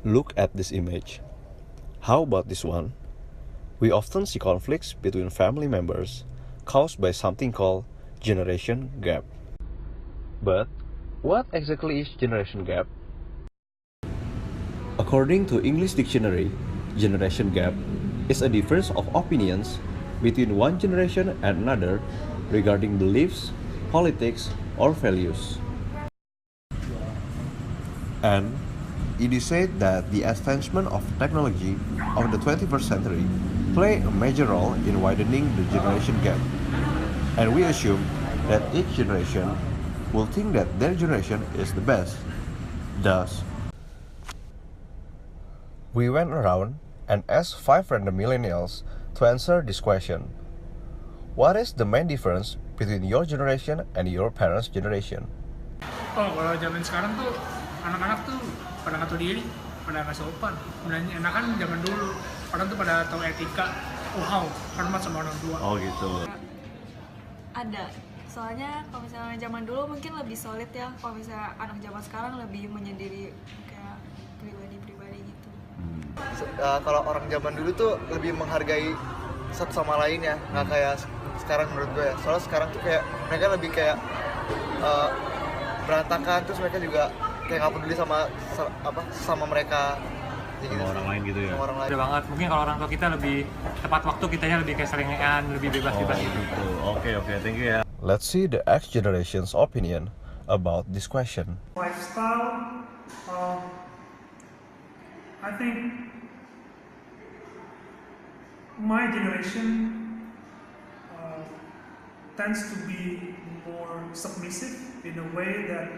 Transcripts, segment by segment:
Look at this image. How about this one? We often see conflicts between family members caused by something called generation gap. But what exactly is generation gap? According to English Dictionary, generation gap is a difference of opinions between one generation and another regarding beliefs, politics, or values. And it is said that the advancement of technology of the 21st century play a major role in widening the generation gap. And we assume that each generation will think that their generation is the best. Thus, we went around and asked 5 random millennials to answer this question. What is the main difference between your generation and your parents' generation? Oh, kalau zaman sekarang tuh anak-anak tuh pada nggak tahu diri, pada nggak sopan. Enakan zaman dulu, orang tuh pada tahu etika, wow, hormat sama orang tua. Oh gitu. Ada, soalnya kalau misalnya zaman dulu mungkin lebih solid ya. Kalau misalnya anak zaman sekarang lebih menyendiri kayak pribadi-pribadi gitu. Kalau orang zaman dulu tuh lebih menghargai satu sama lainnya, nggak kayak sekarang menurut gue ya. Soalnya sekarang tuh kayak mereka lebih kayak berantakan, terus mereka juga kayak nggak peduli sama mereka. Gitu orang lain gitu ya. Orang lain. Udah banget. Mungkin kalau orang tua kita lebih tepat waktu, kitanya lebih kayak selingan, lebih bebas-bebas gitu. Oke, thank you ya. Let's see the X generation's opinion about this question. Lifestyle, I think my generation tends to be more submissive in a way that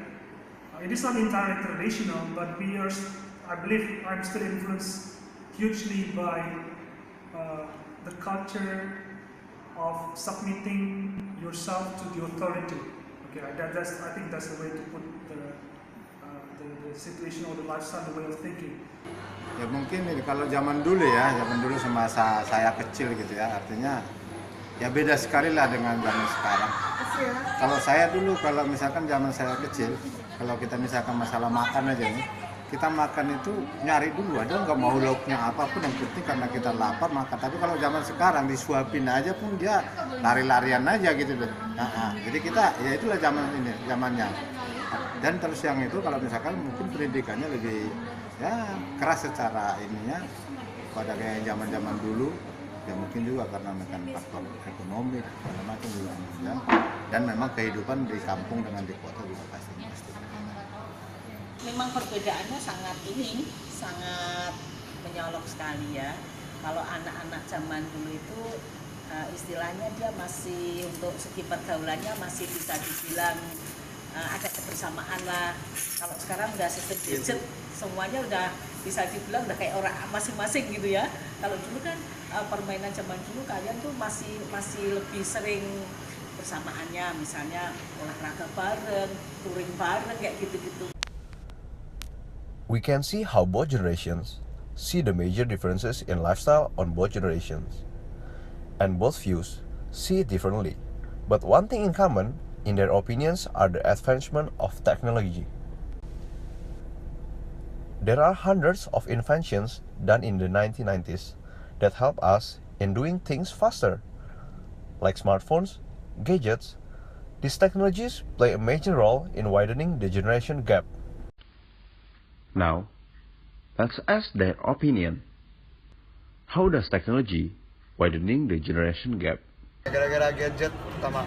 it is not entirely traditional, but I believe I'm still influenced hugely by the culture of submitting yourself to the authority. Okay, I think that's the way to put the situation or the lifestyle, the way of thinking. Ya mungkin kalau zaman dulu semasa saya kecil gitu ya, artinya ya beda sekali lah dengan zaman sekarang. Kalau saya dulu, kalau misalkan zaman saya kecil, kalau kita misalkan masalah makan aja nih, kita makan itu nyari dulu, ada nggak mau lauknya apapun, yang penting karena kita lapar makan. Tapi kalau zaman sekarang disuapin aja pun dia lari-larian aja gitu deh. Jadi kita, ya itulah zamannya. Dan terus yang itu kalau misalkan mungkin pendidikannya lebih ya keras secara ininya pada kayak zaman dulu, ya mungkin juga karena faktor ekonomi segala macam juga ya. Dan memang kehidupan di kampung dengan di kota juga pasti. Memang perbedaannya sangat menyolok sekali ya. Kalau anak-anak zaman dulu itu istilahnya dia masih untuk segi pergaulannya masih bisa dibilang ada kebersamaan lah. Kalau sekarang udah sistem gadget, semuanya udah bisa dibilang udah kayak orang masing-masing gitu ya. Kalau dulu kan permainan zaman dulu kalian tuh masih lebih sering bersamaannya, misalnya olahraga bareng, touring bareng kayak gitu-gitu. We can see how both generations see the major differences in lifestyle on both generations. And both views see it differently. But one thing in common in their opinions are the advancement of technology. There are hundreds of inventions done in the 1990s that help us in doing things faster, like smartphones, gadgets. These technologies play a major role in widening the generation gap. Now, let's ask their opinion. How does technology widening the generation gap? Gara-gara gadget, pertama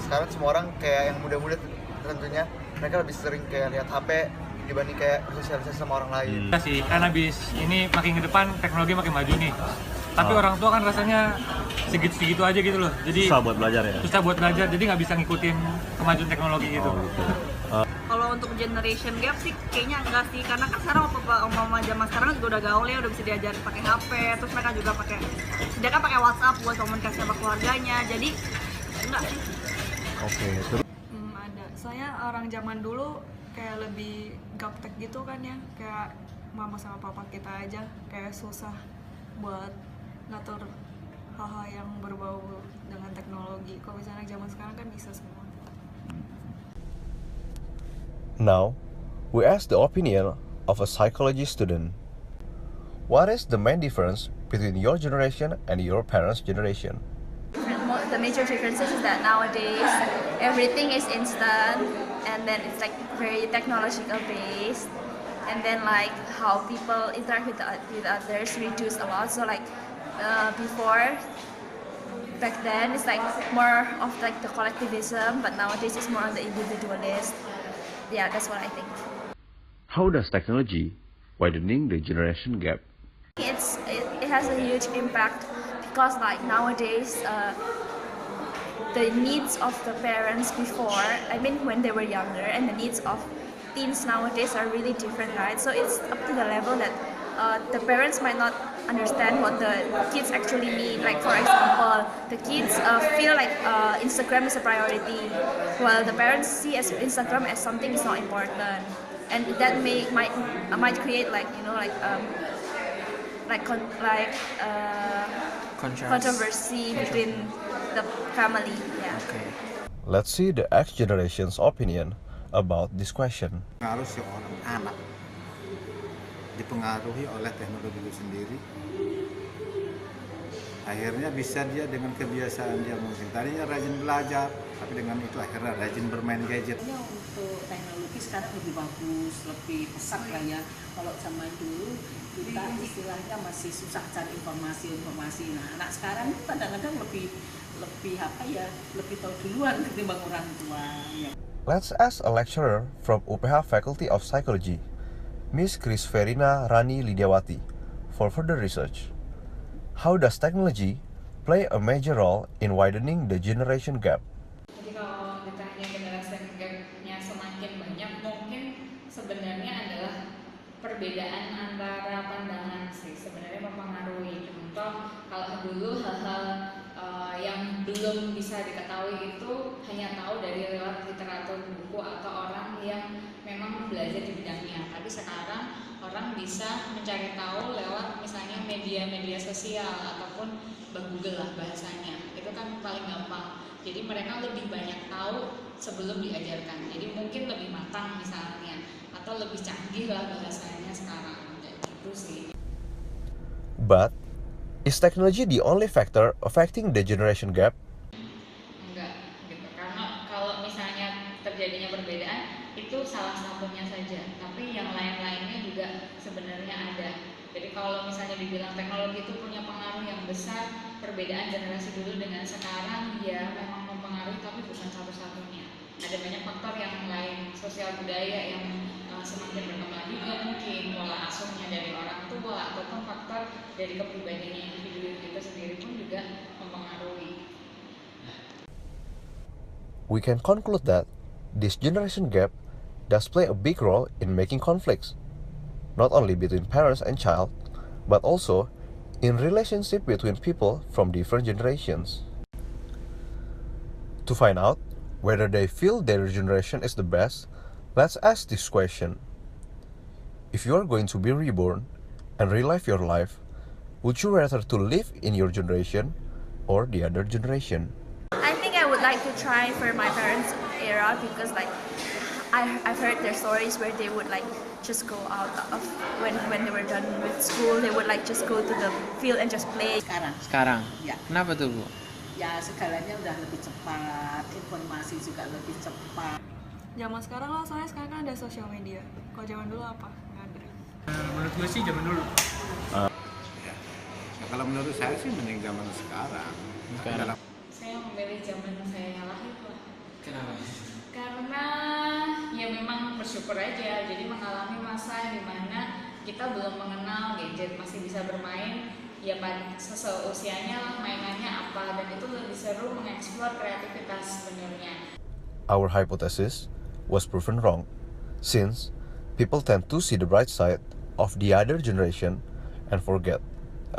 sekarang semua orang kayak yang muda-muda tentunya mereka lebih sering kayak lihat HP dibanding kayak bersosialisasi sama orang lain. Sih, kan habis ini makin ke depan teknologi makin maju nih. Tapi orang tua kan rasanya segitu-segitu aja gitu loh. Jadi Susah buat belajar ya? Susah buat belajar, jadi nggak bisa ngikutin kemajuan teknologi gitu. Kalau untuk generation gap sih kayaknya enggak sih, karena kan sekarang oma-oma zaman sekarang juga udah gaul ya, udah bisa diajarin pakai HP, terus mereka juga pakai WhatsApp buat komunikasi sama keluarganya, jadi enggak sih. Oke, terus? Ada, soalnya orang zaman dulu kayak lebih gaptek gitu kan ya, kayak mama sama papa kita aja kayak susah buat ngatur hal-hal yang berbau dengan teknologi. Kalau misalnya zaman sekarang kan bisa semua. Now, we ask the opinion of a psychology student. what is the main difference between your generation and your parents' generation? The major differences is that nowadays everything is instant, and then it's like very technological based, and then like how people interact with others reduced a lot. So like before, back then it's like more of like the collectivism, but nowadays it's more on the individualist. Yeah, that's what I think. How does technology widening the generation gap? It has a huge impact because like nowadays the needs of the parents before, I mean when they were younger, and the needs of teens nowadays are really different, right? So it's up to the level that the parents might not understand what the kids actually need. Like for example, the kids feel like Instagram is a priority, while the parents see as Instagram as something is not important, and that might create like controversy between the family. Yeah. Okay. Let's see the X generation's opinion about this question. Pengaruh seorang anak dipengaruhi oleh teknologi itu sendiri. Akhirnya bisa dia dengan kebiasaan dia mungkin tadinya rajin belajar, tapi dengan itu akhirnya rajin bermain gadget. Untuk teknologi sekarang lebih bagus, lebih pesat lah ya. Kalau zaman dulu kita istilahnya masih susah cari informasi. Nah, anak sekarang kadang-kadang lebih tahu duluan ketimbang orang tua. Ya. Let's ask a lecturer from UPH Faculty of Psychology, Miss Krisverina Rani Lidiawati, for further research. How does technology play a major role in widening the generation gap? Jadi kalau ditanya generation gap-nya semakin banyak, mungkin sebenarnya adalah perbedaan antara pandangan sih sebenarnya mempengaruhi. Contoh, kalau dulu hal-hal yang belum bisa diketahui itu hanya tahu dari lewat literatur buku atau orang yang memang belajar di bidangnya. Tapi sekarang orang bisa mencari tahu lewat misalnya media-media sosial ataupun Google lah bahasanya. Itu kan paling gampang. Jadi mereka lebih banyak tahu sebelum diajarkan. Jadi mungkin lebih matang misalnya atau lebih canggih lah bahasanya sekarang. Gitu sih. But is technology the only factor affecting the generation gap? Enggak, gitu. Karena kalau misalnya terjadinya perbedaan itu salah satunya saja, tapi yang lain-lainnya juga sebenarnya ada. Jadi kalau misalnya dibilang teknologi itu punya pengaruh yang besar, perbedaan generasi dulu dengan sekarang ya memang mempengaruhi, tapi bukan satu-satunya. Ada banyak faktor yang lain, sosial budaya yang semakin berkembang juga, mungkin pola asuhnya dari orang tua ataupun faktor dari kepribadiannya individu itu sendiri pun juga mempengaruhi. We can conclude that this generation gap does play a big role in making conflicts, not only between parents and child, but also in relationship between people from different generations. To find out whether they feel their generation is the best, let's ask this question. If you are going to be reborn and relive your life, would you rather to live in your generation or the other generation? I think I would like to try for my parents' era because like I've heard their stories where they would like just go out of when they were done with school, they would like just go to the field and just play. Sekarang? Ya. Kenapa tuh, Bu? Ya segalanya udah lebih cepat, informasi juga lebih cepat. Zaman sekarang lah, soalnya sekarang kan ada sosial media. Kalau zaman dulu apa? Nggak ada. Menurut gue sih zaman dulu. Ya, kalau menurut saya sih mending zaman sekarang. Sekarang. Saya memilih zaman saya lahir lah. Kenapa? Karena ya memang bersyukur aja, jadi mengalami masa di mana kita belum mengenal gadget, masih bisa bermain ya pada seusianya lah mainannya apa, dan itu lebih seru mengeksplor kreativitas sebenarnya. Our hypothesis was proven wrong, since people tend to see the bright side of the other generation and forget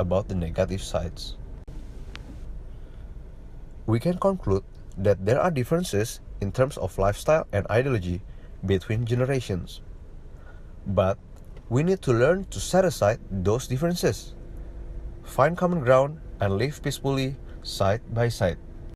about the negative sides. We can conclude that there are differences in terms of lifestyle and ideology between generations. But we need to learn to set aside those differences, find common ground, and live peacefully side by side.